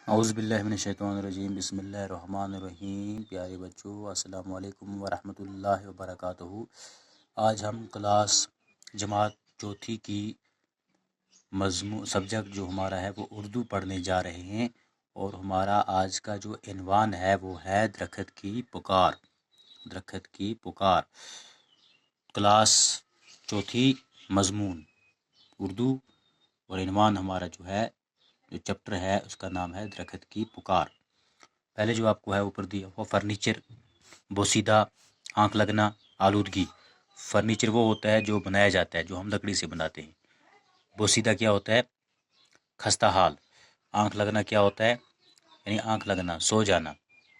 اعوذ باللہ من الشیطان الرجیم، بسم اللہ الرحمن الرحیم۔ پیارے بچوں، السلام علیکم ورحمۃ اللہ وبرکاتہ۔ آج ہم کلاس جماعت چوتھی کی مضمون سبجیکٹ جو ہمارا ہے وہ اردو پڑھنے جا رہے ہیں، اور ہمارا آج کا جو عنوان ہے وہ ہے درخت کی پکار۔ درخت کی پکار، کلاس چوتھی، مضمون اردو، اور عنوان ہمارا جو ہے، جو چیپٹر ہے اس کا نام ہے درخت کی پکار۔ پہلے جو آپ کو ہے اوپر دیا ہوا فرنیچر، بوسیدہ، آنکھ لگنا، آلودگی۔ فرنیچر وہ ہوتا ہے جو بنایا جاتا ہے، جو ہم لکڑی سے بناتے ہیں۔ بوسیدہ کیا ہوتا ہے؟ خستہ حال۔ آنکھ لگنا کیا ہوتا ہے؟ یعنی آنکھ لگنا، سو جانا۔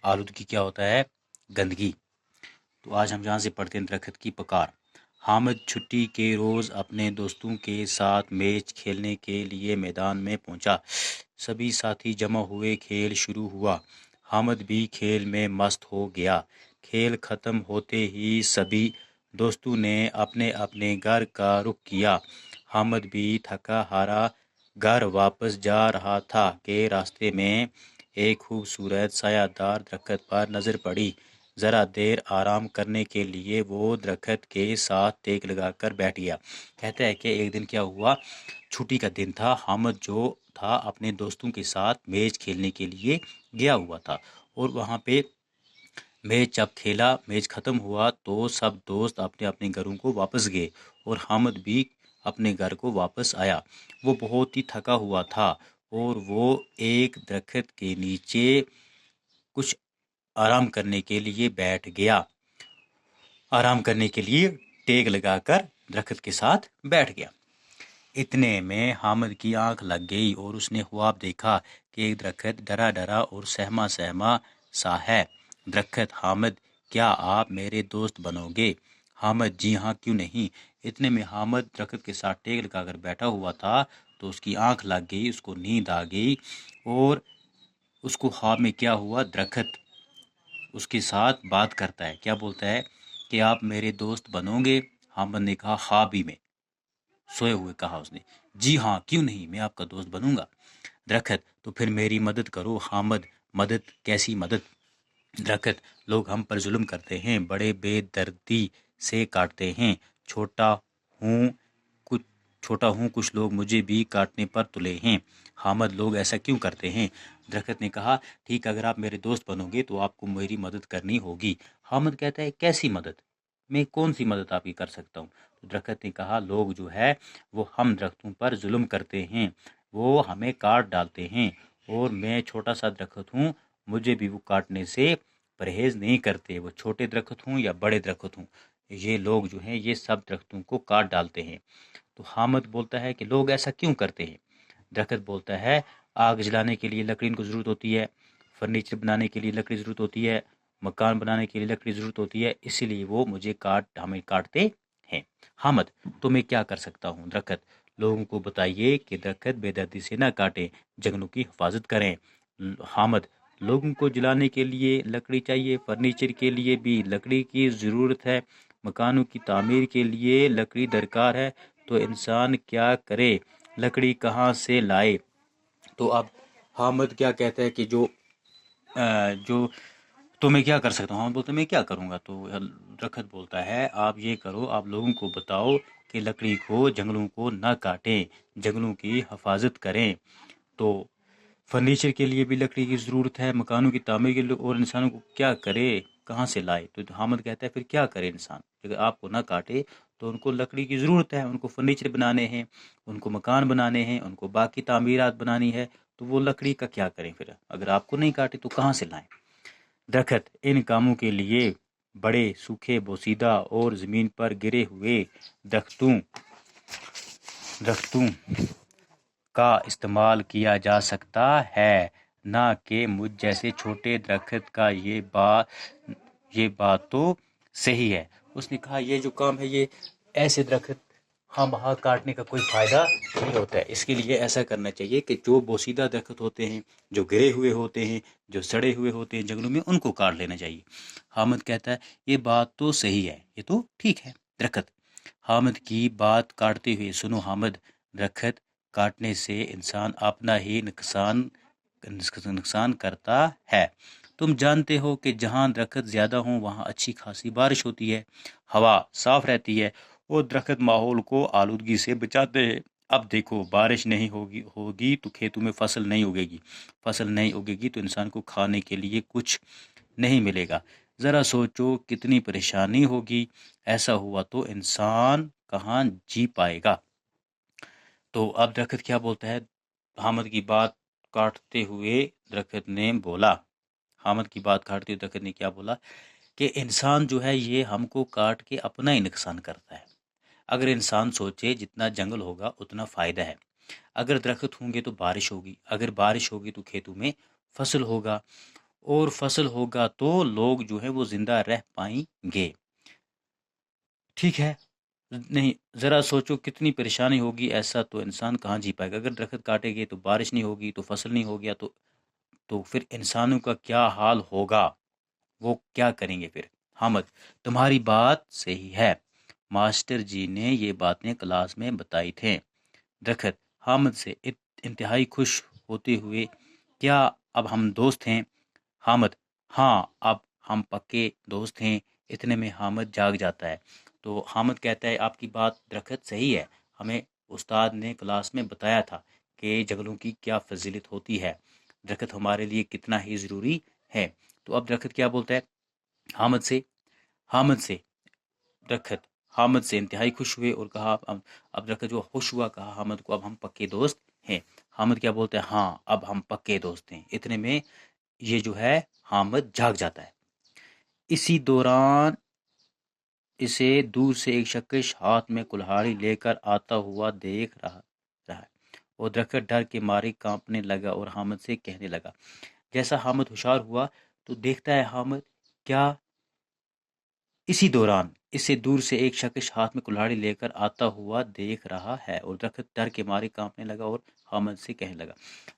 آلودگی کیا ہوتا ہے؟ گندگی۔ تو آج ہم جہاں سے پڑھتے ہیں درخت کی پکار۔ حامد چھٹی کے روز اپنے دوستوں کے ساتھ میچ کھیلنے کے لیے میدان میں پہنچا۔ سبھی ساتھی جمع ہوئے، کھیل شروع ہوا۔ حامد بھی کھیل میں مست ہو گیا۔ کھیل ختم ہوتے ہی سبھی دوستوں نے اپنے اپنے گھر کا رخ کیا۔ حامد بھی تھکا ہارا گھر واپس جا رہا تھا کہ راستے میں ایک خوبصورت سایہ دار درخت پر نظر پڑی۔ ذرا دیر آرام کرنے کے لیے وہ درخت کے ساتھ ٹیک لگا کر بیٹھ گیا۔ کہتا ہے کہ ایک دن کیا ہوا، چھٹی کا دن تھا۔ حامد جو تھا اپنے دوستوں کے ساتھ میچ کھیلنے کے لیے گیا ہوا تھا، اور وہاں پہ میچ جب کھیلا، میچ ختم ہوا تو سب دوست اپنے اپنے گھروں کو واپس گئے، اور حامد بھی اپنے گھر کو واپس آیا۔ وہ بہت ہی تھکا ہوا تھا، اور وہ ایک درخت کے نیچے کچھ آرام کرنے کے لیے بیٹھ گیا۔ آرام کرنے کے لیے ٹیک لگا کر درخت کے ساتھ بیٹھ گیا۔ اتنے میں حامد کی آنکھ لگ گئی، اور اس نے خواب دیکھا کہ ایک درخت ڈرا ڈرا اور سہما سہما سا ہے۔ درخت: حامد، کیا آپ میرے دوست بنو گے؟ حامد: جی ہاں، کیوں نہیں۔ اتنے میں حامد درخت کے ساتھ ٹیک لگا کر بیٹھا ہوا تھا تو اس کی آنکھ لگ گئی، اس کو نیند آ گئی، اور اس کو خواب میں کیا ہوا، درخت اس کے ساتھ بات کرتا ہے۔ کیا بولتا ہے کہ آپ میرے دوست بنو گے؟ حامد نے کہا خواب ہی میں، سوئے ہوئے کہا اس نے، جی ہاں، کیوں نہیں، میں آپ کا دوست بنوں گا۔ درخت: تو پھر میری مدد کرو۔ حامد: مدد؟ کیسی مدد؟ درخت: لوگ ہم پر ظلم کرتے ہیں، بڑے بے دردی سے کاٹتے ہیں، چھوٹا ہوں، کچھ لوگ مجھے بھی کاٹنے پر تلے ہیں۔ حامد: لوگ ایسا کیوں کرتے ہیں؟ درخت نے کہا ٹھیک، اگر آپ میرے دوست بنو گے تو آپ کو میری مدد کرنی ہوگی۔ حامد کہتا ہے کیسی مدد؟ میں کون سی مدد آپ کی کر سکتا ہوں؟ درخت نے کہا لوگ جو ہے وہ ہم درختوں پر ظلم کرتے ہیں، وہ ہمیں کاٹ ڈالتے ہیں، اور میں چھوٹا سا درخت ہوں، مجھے بھی وہ کاٹنے سے پرہیز نہیں کرتے، وہ چھوٹے درخت ہوں یا بڑے درخت ہوں، یہ لوگ جو ہیں یہ سب درختوں کو کاٹ ڈالتے ہیں۔ تو حامد بولتا ہے کہ لوگ ایسا کیوں کرتے ہیں؟ درخت بولتا ہے آگ جلانے کے لیے لکڑی کو ضرورت ہوتی ہے، فرنیچر بنانے کے لیے لکڑی ضرورت ہوتی ہے، مکان بنانے کے لیے لکڑی ضرورت ہوتی ہے، اسی لیے وہ مجھے ہمیں کاٹتے ہیں۔ حامد: تو میں کیا کر سکتا ہوں؟ درخت: لوگوں کو بتائیے کہ درخت بے دردی سے نہ کاٹیں، جنگلوں کی حفاظت کریں۔ حامد: لوگوں کو جلانے کے لیے لکڑی چاہیے، فرنیچر کے لیے بھی لکڑی کی ضرورت ہے، مکانوں کی تعمیر کے لیے لکڑی درکار ہے، تو انسان کیا کرے، لکڑی کہاں سے لائے؟ تو اب حامد کیا کہتا ہے کہ جو تو میں کیا کر سکتا ہوں؟ حامد بولتا ہے میں کیا کروں گا؟ تو درخت بولتا ہے آپ یہ کرو، آپ لوگوں کو بتاؤ کہ لکڑی کو، جنگلوں کو نہ کاٹیں، جنگلوں کی حفاظت کریں، تو فرنیچر کے لیے بھی لکڑی کی ضرورت ہے، مکانوں کی تعمیر کے لیے، اور انسانوں کو کیا کرے، کہاں سے لائے؟ تو حامد کہتا ہے پھر کیا کرے انسان؟ اگر آپ کو نہ کاٹے تو ان کو لکڑی کی ضرورت ہے، ان کو فرنیچر بنانے ہیں، ان کو مکان بنانے ہیں، ان کو باقی تعمیرات بنانی ہے، تو وہ لکڑی کا کیا کریں پھر؟ اگر آپ کو نہیں کاٹے تو کہاں سے لائیں؟ درخت: ان کاموں کے لیے بڑے سوکھے، بوسیدہ اور زمین پر گرے ہوئے درختوں کا استعمال کیا جا سکتا ہے، نہ کہ مجھ جیسے چھوٹے درخت کا۔ یہ بات تو صحیح ہے۔ اس نے کہا یہ جو کام ہے یہ ایسے درخت ہم وہاں کاٹنے کا کوئی فائدہ نہیں ہوتا ہے، اس کے لیے ایسا کرنا چاہیے کہ جو بوسیدہ درخت ہوتے ہیں، جو گرے ہوئے ہوتے ہیں، جو سڑے ہوئے ہوتے ہیں جنگلوں میں، ان کو کاٹ لینا چاہیے۔ حامد کہتا ہے یہ بات تو صحیح ہے، یہ تو ٹھیک ہے۔ درخت: حامد کی بات کاٹتے ہوئے سنو حامد، درخت کاٹنے سے انسان اپنا ہی نقصان نقصان کرتا ہے۔ تم جانتے ہو کہ جہاں درخت زیادہ ہوں وہاں اچھی خاصی بارش ہوتی ہے، ہوا صاف رہتی ہے اور درخت ماحول کو آلودگی سے بچاتے ہیں۔ اب دیکھو بارش نہیں ہوگی تو کھیتوں میں فصل نہیں اگے گی تو انسان کو کھانے کے لیے کچھ نہیں ملے گا۔ ذرا سوچو کتنی پریشانی ہوگی، ایسا ہوا تو انسان کہاں جی پائے گا۔ تو اب درخت کیا بولتا ہے؟ حامد کی بات کاٹتے ہوئے درخت نے کیا بولا کہ انسان جو ہے یہ ہم کو کاٹ کے اپنا ہی نقصان کرتا ہے۔ اگر انسان سوچے جتنا جنگل ہوگا اتنا فائدہ ہے، اگر درخت ہوں گے تو بارش ہوگی، اگر بارش ہوگی تو کھیتوں میں فصل ہوگا، اور فصل ہوگا تو لوگ جو ہے وہ زندہ رہ پائیں گے۔ ٹھیک ہے؟ نہیں، ذرا سوچو کتنی پریشانی ہوگی، ایسا تو انسان کہاں جی پائے گا۔ اگر درخت کاٹے گے تو بارش نہیں ہوگی، تو فصل نہیں ہوگیا تو پھر انسانوں کا کیا حال ہوگا، وہ کیا کریں گے پھر؟ حامد: تمہاری بات صحیح ہے، ماسٹر جی نے یہ باتیں کلاس میں بتائی تھیں۔ درخت حامد سے انتہائی خوش ہوتے ہوئے: کیا اب ہم دوست ہیں؟ حامد: ہاں، اب ہم پکے دوست ہیں۔ اتنے میں حامد جاگ جاتا ہے۔ تو حامد کہتا ہے آپ کی بات درخت صحیح ہے، ہمیں استاد نے کلاس میں بتایا تھا کہ جنگلوں کی کیا فضیلت ہوتی ہے، درخت ہمارے لیے کتنا ہی ضروری ہے۔ تو اب درخت کیا بولتا ہے حامد سے درخت حامد سے انتہائی خوش ہوئے اور کہا، اب درخت جو خوش ہوا، کہا حامد کو اب ہم پکے دوست ہیں۔ حامد کیا بولتا ہے؟ ہاں، اب ہم پکے دوست ہیں۔ اتنے میں یہ جو ہے حامد جاگ جاتا ہے۔ اسی دوران اسے دور سے ایک شخص ہاتھ میں کلہاڑی لے کر آتا ہوا دیکھ رہا ہے اور درخت ڈر کے مارے کانپنے لگا اور حامد سے کہنے لگا۔ جیسا حامد ہوشیار ہوا تو دیکھتا ہے حامد کیا اسی دوران اسے دور سے ایک شخص ہاتھ میں کلہاڑی لے کر آتا ہوا دیکھ رہا ہے اور درخت ڈر کے مارے کانپنے لگا اور حامد سے کہنے لگا۔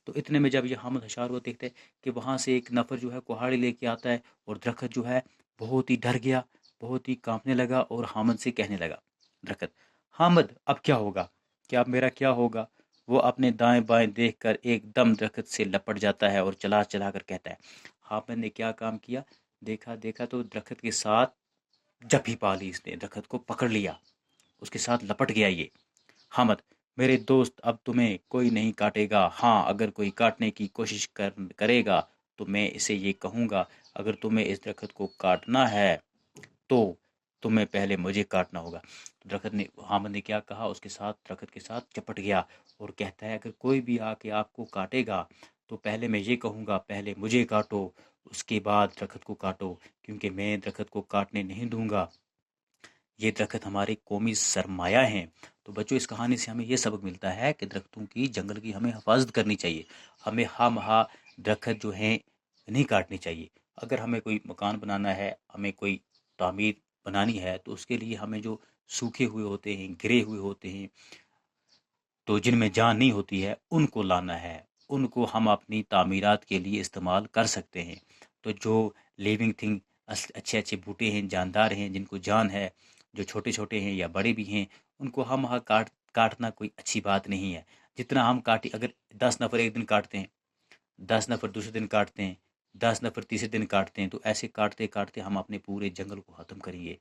تو اتنے میں جب یہ حامد ہوشیار ہوا دیکھتے کہ وہاں سے ایک نفر جو ہے کلہاڑی لے کے آتا ہے اور درخت جو ہے بہت ہی ڈر گیا، بہت ہی کانپنے لگا اور حامد سے کہنے لگا۔ درخت: حامد اب کیا ہوگا؟ کہ اب میرا کیا ہوگا؟ وہ اپنے دائیں بائیں دیکھ کر ایک دم درخت سے لپٹ جاتا ہے اور چلا کر کہتا ہے۔ حامد نے کیا کام کیا؟ دیکھا تو درخت کے ساتھ جپھی پا لی، اس نے درخت کو پکڑ لیا، اس کے ساتھ لپٹ گیا یہ۔ حامد: میرے دوست اب تمہیں کوئی نہیں کاٹے گا، ہاں اگر کوئی کاٹنے کی کوشش کرے گا تو میں اسے یہ کہوں گا اگر تمہیں اس درخت کو کاٹنا ہے تو تمہیں پہلے مجھے کاٹنا ہوگا۔ حامد نے کیا کہا؟ اس کے ساتھ درخت کے ساتھ چپٹ گیا اور کہتا ہے اگر کوئی بھی آ کے آپ کو کاٹے گا تو پہلے میں یہ کہوں گا پہلے مجھے کاٹو، اس کے بعد درخت کو کاٹو، کیونکہ میں درخت کو کاٹنے نہیں دوں گا۔ یہ درخت ہمارے قومی سرمایہ ہیں۔ تو بچوں اس کہانی سے ہمیں یہ سبق ملتا ہے کہ درختوں کی، جنگل کی ہمیں حفاظت کرنی چاہیے، ہمیں درخت جو ہیں نہیں کاٹنی چاہیے۔ اگر ہمیں کوئی مکان بنانا ہے، ہمیں کوئی تعمیر بنانی ہے تو اس کے لیے ہمیں جو سوکھے ہوئے ہوتے ہیں، گرے ہوئے ہوتے ہیں، تو جن میں جان نہیں ہوتی ہے ان کو لانا ہے، ان کو ہم اپنی تعمیرات کے لیے استعمال کر سکتے ہیں۔ تو جو لیونگ تھنگ اچھے بوٹے ہیں، جاندار ہیں، جن کو جان ہے، جو چھوٹے چھوٹے ہیں یا بڑے بھی ہیں، ان کو ہم کاٹنا کوئی اچھی بات نہیں ہے۔ جتنا ہم کاٹیں، اگر 10 نفر ایک دن کاٹتے ہیں، 10 نفر دوسرے دن کاٹتے ہیں، 10 نفر تیسرے دن کاٹتے ہیں، تو ایسے کاٹتے ہم اپنے پورے جنگل کو ختم کریں گے۔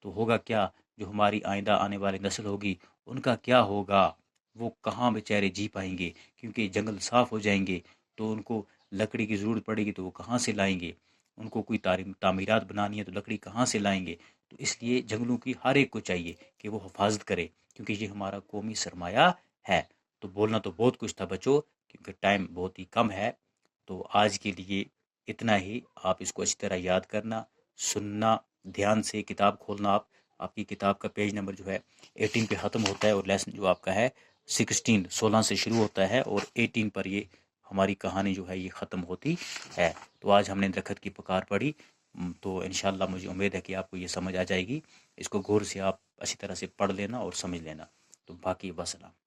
تو ہوگا کیا؟ جو ہماری آئندہ آنے والی نسل ہوگی ان کا کیا ہوگا؟ وہ کہاں بیچارے جی پائیں گے؟ کیونکہ جنگل صاف ہو جائیں گے تو ان کو لکڑی کی ضرورت پڑے گی، تو وہ کہاں سے لائیں گے؟ ان کو کوئی تعمیرات بنانی ہے تو لکڑی کہاں سے لائیں گے؟ تو اس لیے جنگلوں کی ہر ایک کو چاہیے کہ وہ حفاظت کرے، کیونکہ یہ ہمارا قومی سرمایہ ہے۔ تو بولنا تو بہت کچھ تھا بچوں، کیونکہ ٹائم بہت ہی کم ہے، تو آج کے لیے اتنا ہی۔ آپ اس کو اچھی طرح یاد کرنا، سننا، دھیان سے کتاب کھولنا۔ آپ کی کتاب کا پیج نمبر جو ہے 18 پہ ختم ہوتا ہے اور لیسن جو آپ کا ہے 16 سے شروع ہوتا ہے اور 18 پر یہ ہماری کہانی جو ہے یہ ختم ہوتی ہے۔ تو آج ہم نے درخت کی پکار پڑھی، تو انشاءاللہ مجھے امید ہے کہ آپ کو یہ سمجھ آ جائے گی۔ اس کو غور سے آپ اچھی طرح سے پڑھ لینا اور سمجھ لینا۔ تو باقی وسلام۔